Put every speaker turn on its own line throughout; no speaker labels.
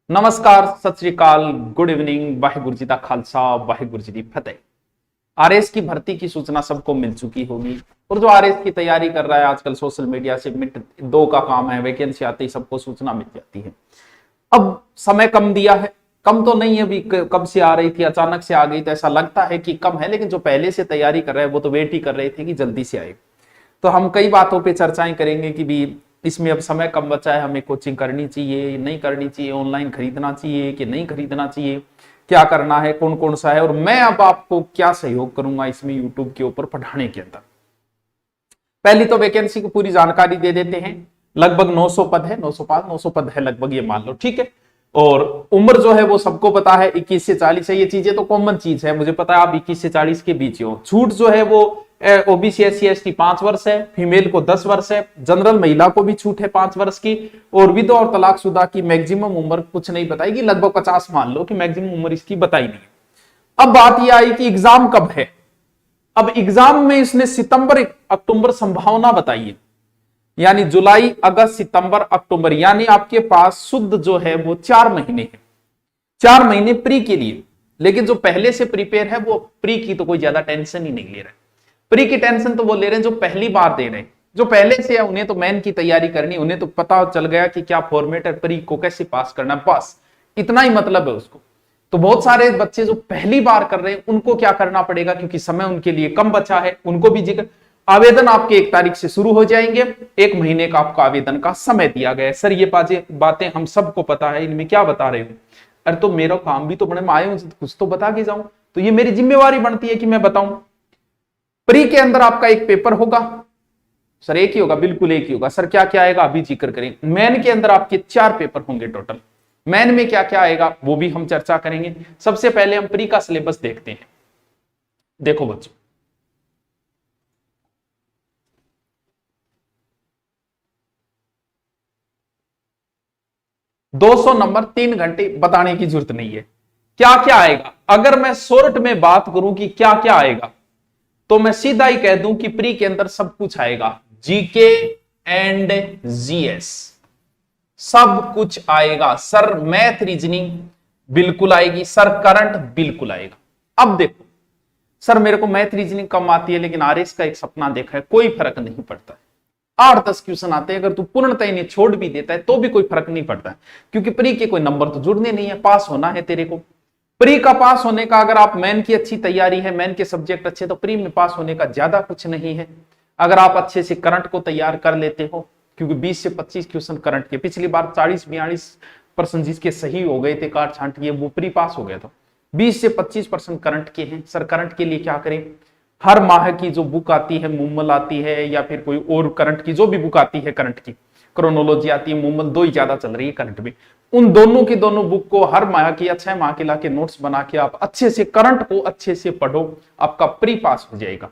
नमस्कार, सत श्री अकाल, गुड इवनिंग, वाहिगुरु जी का खालसा, वाहिगुरु जी की फतेह। आरएस की भर्ती की सूचना सबको मिल चुकी होगी और जो आरएस की तैयारी कर रहा है आजकल सोशल मीडिया से मिनट दो का काम है, वैकेंसी आते ही सबको सूचना मिल जाती है। अब समय कम दिया है, कम तो नहीं है, अभी कब से आ रही थी, अचानक से आ गई तो ऐसा लगता है कि कम है, लेकिन जो पहले से तैयारी कर रहे हैं वो तो वेट ही कर रहे थे कि जल्दी से आए। तो हम कई बातों पे चर्चाएं करेंगे कि भी इसमें अब समय कम बचा है, हमें कोचिंग करनी चाहिए, नहीं करनी चाहिए, ऑनलाइन खरीदना चाहिए कि नहीं खरीदना चाहिए, क्या करना है, कौन कौन सा है, और मैं अब आपको क्या सहयोग करूंगा इसमें यूट्यूब के ऊपर पढ़ाने के अंदर। पहली तो वैकेंसी की पूरी जानकारी दे देते हैं। लगभग 900 पद है, 905 900 पद है लगभग, ये मान लो, ठीक है। और उम्र जो है वो सबको पता है, 21 से 40 है। ये चीजें तो कॉमन चीज है, मुझे पता है आप 21 से 40 के बीच हो। छूट जो है वो ओबीसी SC ST 5 वर्ष है, फीमेल को 10 वर्ष है, जनरल महिला को भी छूट है 5 वर्ष की, और विधवा और तलाकशुदा की मैक्सिमम उम्र कुछ नहीं बताएगी, लगभग 50 मान लो कि मैक्सिमम उम्र इसकी बताई नहीं है। अब बात यह आई कि एग्जाम कब है। अब एग्जाम में इसने सितंबर अक्टूबर संभावना बताई है, यानी जुलाई अगस्त सितंबर अक्टूबर, यानी आपके पास शुद्ध जो है वो 4 महीने है। 4 महीने प्री के लिए, लेकिन जो पहले से प्रिपेयर है वो प्री की तो कोई ज्यादा टेंशन ही नहीं ले रहे। प्री की टेंशन तो वो ले रहे हैं जो पहली बार दे रहे हैं, जो पहले से है उन्हें तो मेन की तैयारी करनी, उन्हें तो पता चल गया कि क्या फॉर्मेट है, प्री को कैसे पास करना, बस इतना ही मतलब है उसको। तो बहुत सारे बच्चे जो पहली बार कर रहे हैं उनको क्या करना पड़ेगा, क्योंकि समय उनके लिए कम बचा है, उनको भी जिक्र। आवेदन आपके 1 तारीख से शुरू हो जाएंगे, 1 महीने का आपका आवेदन का समय दिया गया है। सर ये बातें हम सबको पता है, इनमें क्या बता रहे हो? अरे तो मेरा काम भी तो बड़े में आए हूं, कुछ तो बता के जाऊं, तो ये मेरी जिम्मेवारी बनती है कि मैं बताऊं। प्री के अंदर आपका एक पेपर होगा। सर एक ही होगा? बिल्कुल एक ही होगा। सर क्या क्या आएगा अभी जिक्र करें। मेन के अंदर आपके 4 पेपर होंगे टोटल। मेन में क्या क्या आएगा वो भी हम चर्चा करेंगे। सबसे पहले हम प्री का सिलेबस देखते हैं। देखो बच्चों, 200 नंबर, 3 घंटे, बताने की जरूरत नहीं है क्या क्या आएगा। अगर मैं शॉर्ट में बात करूं कि क्या क्या आएगा, तो मैं सीधा ही कह दूं कि प्री के अंदर सब कुछ आएगा। जीके एंड जीएस सब कुछ आएगा। सर मैथ रीजनिंग बिल्कुल आएगी, सर करंट बिल्कुल आएगा। अब देखो सर मेरे को मैथ रीजनिंग कम आती है, लेकिन आरएस का एक सपना देखा है, कोई फर्क नहीं पड़ता है। 8-10 क्वेश्चन आते हैं, अगर तू पूर्णतः इन्हें छोड़ भी देता है तो भी कोई फर्क नहीं पड़ता है, क्योंकि प्री के कोई नंबर तो जुड़ने नहीं है, पास होना है तेरे को। प्री का पास होने का, अगर आप मेन की अच्छी तैयारी है, मेन के सब्जेक्ट अच्छे, तो प्री में पास होने का ज्यादा कुछ नहीं है। अगर आप अच्छे से करंट को तैयार कर लेते हो, क्योंकि 20 से 25 क्वेश्चन करंट के, पिछली बार 40-42% जिसके सही हो गए थे, काट छांट किए, वो प्री पास हो गया था। 20 से 25% करंट के हैं। सर करंट के लिए क्या करें? हर माह की जो बुक आती है, मुम्मल आती है, या फिर कोई और करंट की जो भी बुक आती है, करंट की क्रोनोलॉजी आती है, मुम्मल, 2 ही ज्यादा चल रही है करंट में, उन दोनों की दोनों बुक को हर माह की या 6 माह के लाके नोट्स बना के आप अच्छे से करंट को अच्छे से पढ़ो, आपका प्री पास हो जाएगा।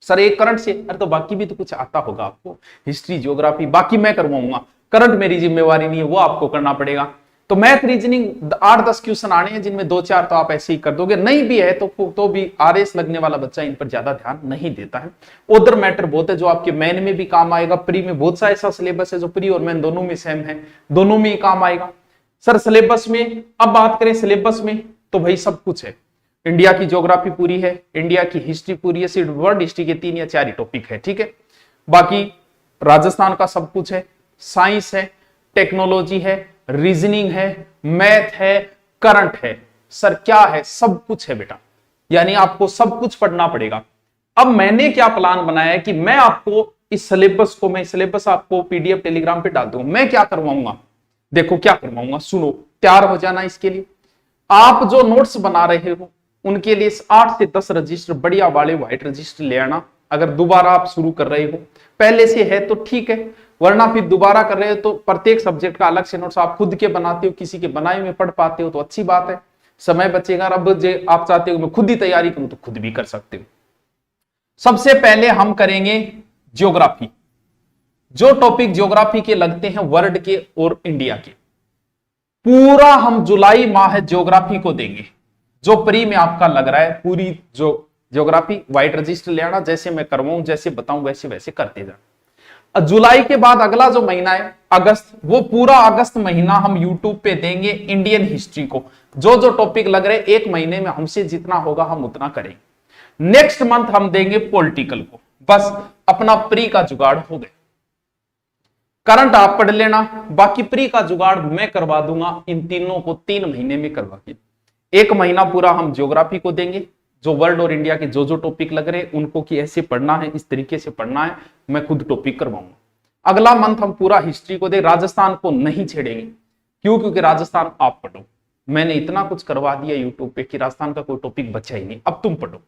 सर एक करंट से, अरे तो बाकी भी तो कुछ आता होगा आपको, हिस्ट्री, ज्योग्राफी, बाकी मैं करवाऊंगा, करंट मेरी जिम्मेवारी नहीं है, वो आपको करना पड़ेगा। तो मैथ रीजनिंग 8-10 क्वेश्चन आने हैं, जिनमें 2-4 तो आप ऐसे ही कर दोगे, नहीं भी है तो भी आरएस लगने वाला बच्चा इन पर ज्यादा ध्यान नहीं देता है। उधर मैटर बहुत है जो आपके मेन में भी काम आएगा। प्री में बहुत सा ऐसा सिलेबस है जो प्री और मेन दोनों में सेम है, दोनों में ही काम आएगा। सर सिलेबस में अब बात करें, सिलेबस में तो भाई सब कुछ है। इंडिया की ज्योग्राफी पूरी है, इंडिया की हिस्ट्री पूरी है, सिर्फ वर्ल्ड हिस्ट्री के 3 या 4 ही टॉपिक है, ठीक है। बाकी राजस्थान का सब कुछ है, साइंस है, टेक्नोलॉजी है, रीजनिंग है, मैथ है, करंट है। सर क्या है? सब कुछ है बेटा, यानी आपको सब कुछ पढ़ना पड़ेगा। अब मैंने क्या प्लान बनाया है कि मैं आपको इस सिलेबस को, मैं सिलेबस आपको पीडीएफ टेलीग्राम पे डाल दूंगा। मैं क्या करवाऊंगा, देखो क्या करवाऊंगा, सुनो, तैयार हो जाना इसके लिए। आप जो नोट्स बना रहे हो उनके लिए 8 से 10 रजिस्टर बढ़िया वाले व्हाइट रजिस्टर ले आना। अगर दोबारा आप शुरू कर रहे हो, पहले से है तो ठीक है, वरना फिर दोबारा कर रहे हो तो प्रत्येक सब्जेक्ट का अलग से नोट्स आप खुद के बनाते हो, किसी के बनाए में पढ़ पाते हो तो अच्छी बात है, समय बचेगा। अब आप चाहते हो मैं खुद ही तैयारी करूं तो खुद भी कर सकते हो। सबसे पहले हम करेंगे ज्योग्राफी। जो टॉपिक ज्योग्राफी के लगते हैं वर्ल्ड के और इंडिया के, पूरा हम जुलाई माह ज्योग्राफी को देंगे। जो प्री में आपका लग रहा है, पूरी जो ज्योग्राफी व्हाइट रजिस्टर ले आना, जैसे मैं करवाऊं, जैसे बताऊं वैसे वैसे करते जाना। जुलाई के बाद अगला जो महीना है अगस्त, वो पूरा अगस्त महीना हम यूट्यूब पे देंगे इंडियन हिस्ट्री को। जो जो टॉपिक लग रहे एक महीने में हमसे जितना होगा हम उतना करेंगे। नेक्स्ट मंथ हम देंगे पॉलिटिकल को। बस अपना प्री का जुगाड़ हो गया। करंट आप पढ़ लेना, बाकी प्री का जुगाड़ मैं करवा दूंगा इन तीनों को 3 महीने में करवा के। 1 महीना पूरा हम ज्योग्राफी को देंगे, जो वर्ल्ड और इंडिया के जो जो टॉपिक लग रहे हैं उनको कि ऐसे पढ़ना है, इस तरीके से पढ़ना है, मैं खुद टॉपिक करवाऊंगा। अगला मंथ हम पूरा हिस्ट्री को दे, राजस्थान को नहीं छेड़ेंगे। क्यों? क्योंकि राजस्थान आप पढ़ो, मैंने इतना कुछ करवा दिया यूट्यूब पे कि राजस्थान का कोई टॉपिक बचा ही नहीं, अब तुम पढ़ो।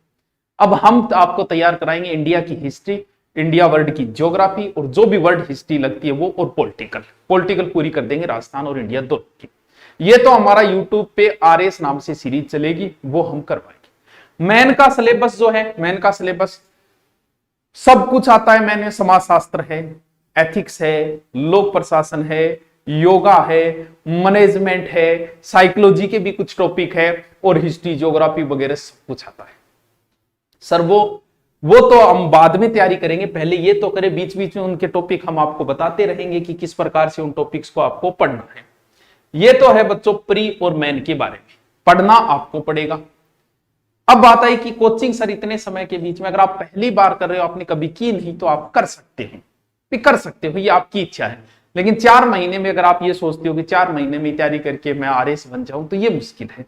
अब हम आपको तैयार कराएंगे इंडिया की हिस्ट्री, इंडिया वर्ल्ड की ज्योग्राफी, और जो भी वर्ल्ड हिस्ट्री लगती है वो, और पॉलिटिकल पूरी कर देंगे राजस्थान और इंडिया दोनों की। ये तो हमारा यूट्यूब पे आरएस नाम से सीरीज चलेगी, वो हम करवाएंगे। मैन का सिलेबस जो है, मैन का सिलेबस सब कुछ आता है। मैंने समाजशास्त्र है, एथिक्स है, लोक प्रशासन है, योगा है, मैनेजमेंट है, साइकोलॉजी के भी कुछ टॉपिक है, और हिस्ट्री ज्योग्राफी वगैरह सब कुछ आता है। सर वो तो हम बाद में तैयारी करेंगे, पहले ये तो करें। बीच बीच में उनके टॉपिक हम आपको बताते रहेंगे कि किस प्रकार से उन टॉपिक्स को आपको पढ़ना है। ये तो है बच्चों प्री और मेन के बारे में, पढ़ना आपको पड़ेगा। अब बात आई कि कोचिंग सर इतने समय के बीच में, अगर आप पहली बार कर रहे हो, आपने कभी की नहीं, तो आप कर सकते हैं, कर सकते हो, ये आपकी इच्छा है। लेकिन 4 महीने में अगर आप ये सोचते हो कि 4 महीने में तैयारी करके मैं आरएस बन जाऊं, तो ये मुश्किल है।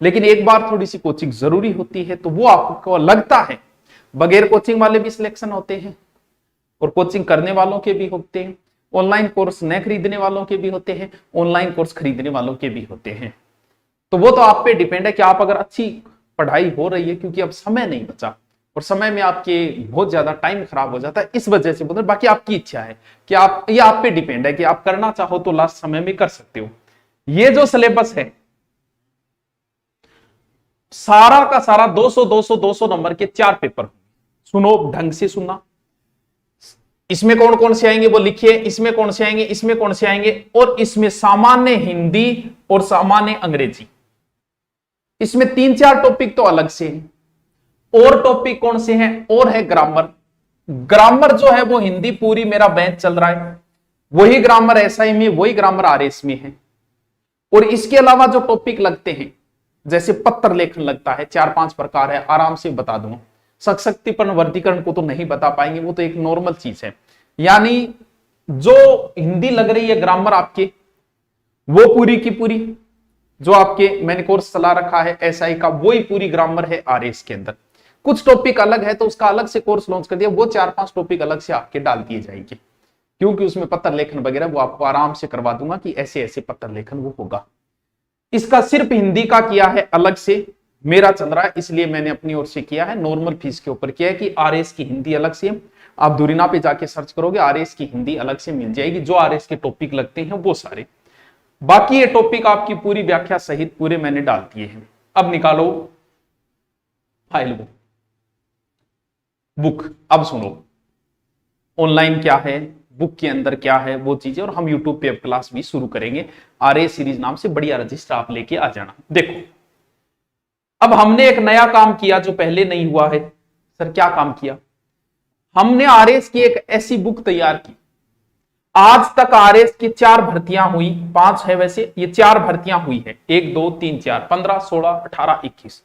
लेकिन एक बार थोड़ी सी कोचिंग जरूरी होती है, तो वो आपको लगता है। बगैर कोचिंग वाले भी सिलेक्शन होते हैं, और कोचिंग करने वालों के भी होते हैं, ऑनलाइन कोर्स न खरीदने वालों के भी होते हैं, ऑनलाइन कोर्स खरीदने वालों के भी होते हैं। तो वो तो आप पे डिपेंड है कि आप अगर अच्छी पढ़ाई हो रही है, क्योंकि अब समय नहीं बचा, और समय में आपके बहुत ज्यादा टाइम खराब हो जाता है, इस वजह से बोल। बाकी आपकी इच्छा है कि आप, ये आप पे डिपेंड है कि आप करना चाहो तो लास्ट समय में कर सकते हो। ये जो सिलेबस है सारा का सारा 200 नंबर के 4 पेपर। सुनो, ढंग से सुनना। इसमें कौन कौन से आएंगे वो लिखिए, इसमें कौन से आएंगे, इसमें कौन से आएंगे, और इसमें सामान्य हिंदी और सामान्य अंग्रेजी, इसमें 3-4 टॉपिक तो अलग से हैं। और टॉपिक कौन से हैं? और है ग्रामर। ग्रामर जो है वो हिंदी पूरी मेरा बैच चल रहा है, वही ग्रामर एसआई में, वही ग्रामर आरएस में है। और इसके अलावा जो टॉपिक लगते हैं, जैसे पत्र लेखन लगता है, 4-5 प्रकार है, आराम से बता दूंगा। सशक्तिकरण वर्गीकरण को तो नहीं बता पाएंगे, वो तो एक नॉर्मल चीज है। यानी जो हिंदी लग रही है ग्रामर आपके, वो पूरी की पूरी जो आपके मैंने कोर्स चला रखा है एसआई का, वही पूरी ग्रामर है आरएस के अंदर। कुछ टॉपिक अलग है तो उसका अलग से कोर्स लॉन्च कर दिया, वो 4-5 टॉपिक अलग से आपके डाल दिए जाएंगे, क्योंकि उसमें पत्र लेखन वगैरह वो आपको आराम से करवा दूंगा कि ऐसे ऐसे पत्र लेखन वो होगा। इसका सिर्फ हिंदी का किया है अलग से, मेरा चल रहा है इसलिए मैंने अपनी ओर से किया है, नॉर्मल फीस के ऊपर किया है कि आरएस की हिंदी अलग से। आप दूरिना पे जाके सर्च करोगे, आरएस की हिंदी अलग से मिल जाएगी, जो आरएस के टॉपिक लगते हैं वो सारे। बाकी ये टॉपिक आपकी पूरी व्याख्या सहित पूरे मैंने डाल दिए हैं। अब निकालो फाइल बुक। अब सुनो, ऑनलाइन क्या है, बुक के अंदर क्या है, वो चीजें, और हम यूट्यूब पे अब क्लास भी शुरू करेंगे आरएस सीरीज नाम से। बढ़िया रजिस्टर आप लेके आ जाना। देखो, अब हमने एक नया काम किया जो पहले नहीं हुआ है। सर क्या काम किया? हमने आरएस की एक ऐसी बुक तैयार की। आज तक आरएस की 4 भर्तियां हुई, 5 है वैसे, ये 4 भर्तियां हुई है, 1 2 3 4, 15 16 18 21।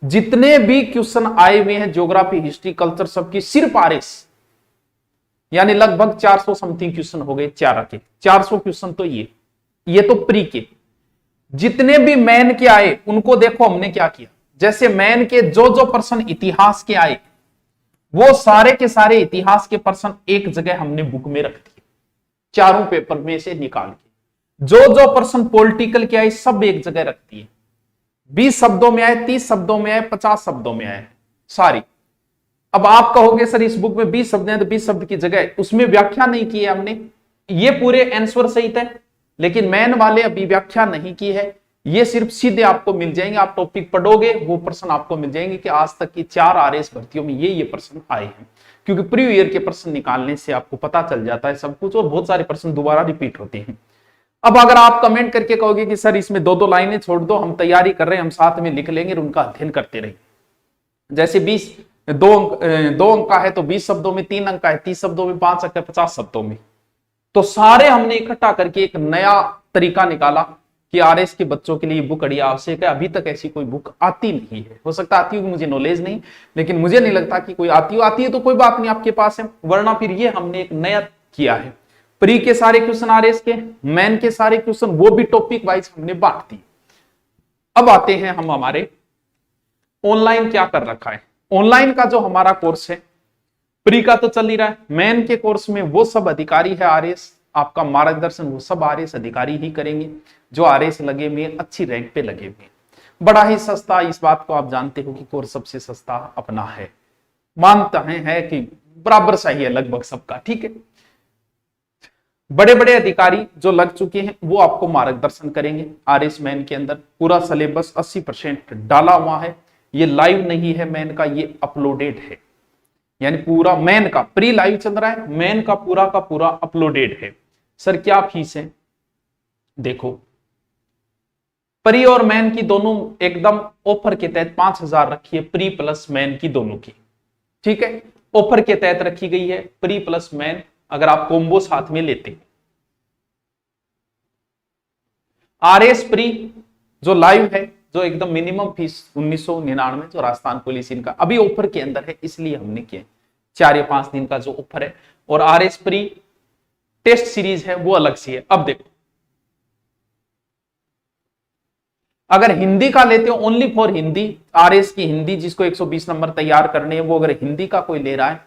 जितने भी क्वेश्चन आए हुए हैं ज्योग्राफी हिस्ट्री कल्चर सबकी, सिर्फ आरएस, यानी लगभग 400 समथिंग क्वेश्चन हो गए 4 के। 400 क्वेश्चन तो ये तो प्री के। जितने भी मैन के आए उनको देखो हमने क्या किया। जैसे मैन के जो जो प्रश्न इतिहास के आए, वो सारे के सारे इतिहास के प्रश्न एक जगह हमने बुक में रख दिए, चारों पेपर में से निकाल के। जो जो प्रश्न पॉलिटिकल के आए सब एक जगह रख दिए। 20 शब्दों में आए, 30 शब्दों में आए, 50 शब्दों में आए, सारी। अब आप कहोगे सर इस बुक में 20 शब्द हैं, तो 20 शब्द की जगह उसमें व्याख्या नहीं की है हमने, ये पूरे आंसर सहित है, लेकिन मैन वाले अभी व्याख्या नहीं की है। ये सिर्फ सीधे आपको मिल जाएंगे, आप टॉपिक पढ़ोगे वो प्रश्न आपको मिल जाएंगे कि आज तक की 4 आरएस भर्तियों में ये प्रश्न आए हैं। क्योंकि प्रीवियस ईयर के प्रश्न निकालने से आपको पता चल जाता है सब कुछ, और बहुत सारे प्रश्न दोबारा रिपीट होते हैं। अब अगर आप कमेंट करके कहोगे कि सर इसमें 2-2 लाइनें छोड़ दो, हम तैयारी कर रहे हैं, हम साथ में लिख लेंगे और उनका अध्ययन करते रहेंगे। जैसे 20 दो अंक का है तो 20 शब्दों में, 3 अंक का है 30 शब्दों में, 5 अंक है 50 शब्दों में। तो सारे हमने इकट्ठा करके एक नया तरीका निकाला कि आरएस के बच्चों के लिए बुक बड़ी आवश्यक है। अभी तक ऐसी कोई बुक आती नहीं है, हो सकता आती होगी, मुझे नॉलेज नहीं, लेकिन मुझे नहीं लगता कि कोई आती है तो कोई बात नहीं, आपके पास है, वरना फिर ये हमने एक नया किया है। प्री के सारे क्वेश्चन आरएस के, मेन के सारे क्वेश्चन, वो भी टॉपिक वाइज हमने बांट दिए। अब आते हैं हम हमारे ऑनलाइन क्या कर रखा है। ऑनलाइन का जो हमारा कोर्स है, प्री का तो चल ही रहा है, मेन के कोर्स में वो सब अधिकारी है आरएस, आपका मार्गदर्शन वो सब आरएस अधिकारी ही करेंगे जो आरएस लगे हुए, अच्छी रैंक पे लगे हुए। बड़ा ही सस्ता, इस बात को आप जानते हो कि कोर्स सबसे सस्ता अपना है, मानता है कि बराबर सही है लगभग सबका, ठीक है। बड़े बड़े अधिकारी जो लग चुके हैं वो आपको मार्गदर्शन करेंगे आरएस मैन के अंदर। पूरा सिलेबस 80% डाला हुआ है, ये लाइव नहीं है मैन का, ये अपलोडेड है, यानी पूरा मैन का प्री लाइव चल रहा है, मैन का पूरा अपलोडेड है। सर क्या फीस है? देखो, प्री और मैन की दोनों एकदम ऑफर के तहत 5000 रखी है, प्री प्लस मैन की दोनों की, ठीक है, ऑफर के तहत रखी गई है प्री प्लस मैन, अगर आप कॉम्बो साथ में लेते हैं। आरएस प्री जो लाइव है, जो एकदम मिनिमम फीस 1999 जो राजस्थान पुलिस इनका अभी ऑफर के अंदर है, इसलिए हमने किया 4 या 5 दिन का जो ऑफर है। और आरएस प्री टेस्ट सीरीज है वो अलग सी है। अब देखो, अगर हिंदी का लेते हो ओनली फॉर हिंदी, आरएस की हिंदी जिसको 120 नंबर तैयार करने हैं, वो अगर हिंदी का कोई ले रहा है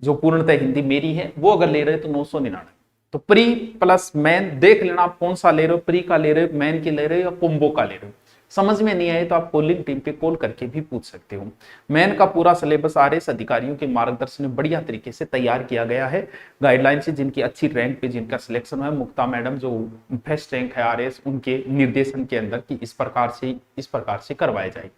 जो पूर्णतः हिंदी मेरी है, वो अगर ले रहे तो 999। तो प्री प्लस मैन देख लेना आप कौन सा ले रहे हो, प्री का ले रहे हो, मैन की ले रहे हो या कोम्बो का ले रहे हो। समझ में नहीं आए तो आप कॉलिंग टीम पे कॉल करके भी पूछ सकते हो। मैन का पूरा सिलेबस आरएस अधिकारियों के मार्गदर्शन में बढ़िया तरीके से तैयार किया गया है, गाइडलाइन से, जिनकी अच्छी रैंक पे जिनका सिलेक्शन है, मुक्ता मैडम जो फर्स्ट रैंक है आरएस, उनके निर्देशन के अंदर कि इस प्रकार से करवाए जाए।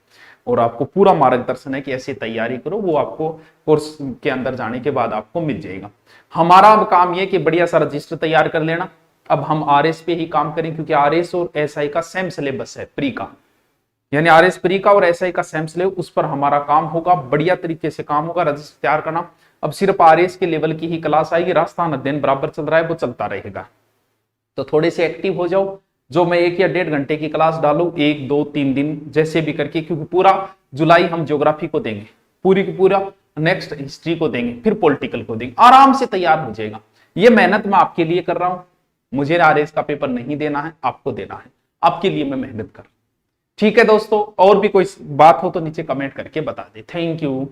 और आपको पूरा मार्गदर्शन है कि ऐसे तैयारी करो, वो आपको कोर्स के अंदर जाने के बाद आपको मिल जाएगा। हमारा अब काम ये कि बढ़िया सा रजिस्टर तैयार कर लेना। अब हम आरएस पे ही काम करें, क्योंकि आरएस और एसआई का सेम सिलेबस है प्री का, यानी आरएस प्री का और एसआई का सेम सिलेबस, उस पर हमारा काम होगा, बढ़िया तरीके से काम होगा, रजिस्टर तैयार करना। अब सिर्फ आरएस के लेवल की ही क्लास आएगी, राजस्थान अध्ययन बराबर चल रहा है, वो चलता रहेगा। तो थोड़े से एक्टिव हो जाओ, जो मैं 1 या 1.5 घंटे की क्लास डालू 1, 2, 3 दिन जैसे भी करके, क्योंकि पूरा जुलाई हम ज्योग्राफी को देंगे, पूरी की पूरा नेक्स्ट हिस्ट्री को देंगे, फिर पॉलिटिकल को देंगे, आराम से तैयार हो जाएगा। ये मेहनत मैं आपके लिए कर रहा हूं, मुझे आरएस का पेपर नहीं देना है, आपको देना है, आपके लिए मैं मेहनत कर रहा हूं। ठीक है दोस्तों, और भी कोई बात हो तो नीचे कमेंट करके बता दे। Thank you.